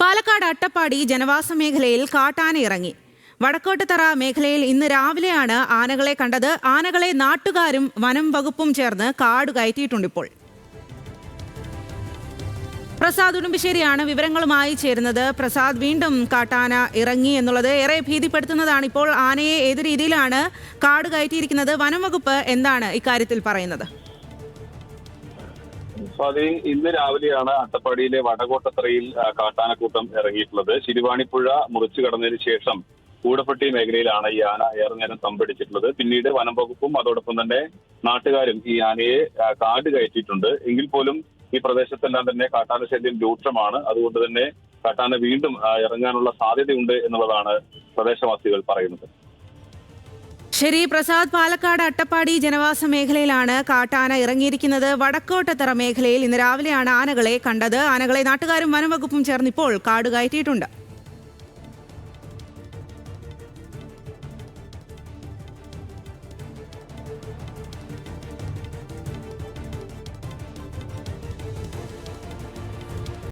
പാലക്കാട് അട്ടപ്പാടി ജനവാസ മേഖലയിൽ കാട്ടാന ഇറങ്ങി. വടക്കോട്ടുതറ മേഖലയിൽ ഇന്ന് രാവിലെയാണ് ആനകളെ കണ്ടത്. ആനകളെ നാട്ടുകാരും വനം വകുപ്പും ചേർന്ന് കാട് കയറ്റിയിട്ടുണ്ട്. ഇപ്പോൾ പ്രസാദ് ഉടുമ്പിശ്ശേരിയാണ് വിവരങ്ങളുമായി ചേരുന്നത്. പ്രസാദ്, വീണ്ടും കാട്ടാന ഇറങ്ങി എന്നുള്ളത് ഏറെ ഭീതിപ്പെടുത്തുന്നതാണ്. ഇപ്പോൾ ആനയെ ഏത് രീതിയിലാണ് കാട് കയറ്റിയിരിക്കുന്നത്? വനം വകുപ്പ് എന്താണ് ഇക്കാര്യത്തിൽ പറയുന്നത്? ഇന്ന് രാവിലെയാണ് അട്ടപ്പാടിയിലെ വടകോട്ടത്തറയിൽ കാട്ടാനക്കൂട്ടം ഇറങ്ങിയിട്ടുള്ളത്. ശിരുവാണിപ്പുഴ മുറിച്ചു കടന്നതിന് ശേഷം കൂടപ്പെട്ടി മേഖലയിലാണ് ഈ ആന ഏറെ നേരം തമ്പടിച്ചിട്ടുള്ളത്. പിന്നീട് വനം വകുപ്പും അതോടൊപ്പം തന്നെ നാട്ടുകാരും ഈ ആനയെ കാട് കയറ്റിയിട്ടുണ്ട്. എങ്കിൽ പോലും ഈ പ്രദേശത്തെല്ലാം തന്നെ കാട്ടാന ശല്യം രൂക്ഷമാണ്. അതുകൊണ്ട് തന്നെ കാട്ടാന വീണ്ടും ഇറങ്ങാനുള്ള സാധ്യതയുണ്ട് എന്നുള്ളതാണ് പ്രദേശവാസികൾ പറയുന്നത്. ശരി പ്രസാദ്, പാലക്കാട് അട്ടപ്പാടി ജനവാസ മേഖലയിലാണ് കാട്ടാന ഇറങ്ങിയിരിക്കുന്നത്. വടക്കോട്ടത്തറ മേഖലയിൽ ഇന്ന് രാവിലെയാണ് ആനകളെ കണ്ടത്. ആനകളെ നാട്ടുകാരും വനം വകുപ്പും ചേർന്ന് ഇപ്പോൾ കാട് കയറ്റിയിട്ടുണ്ട്.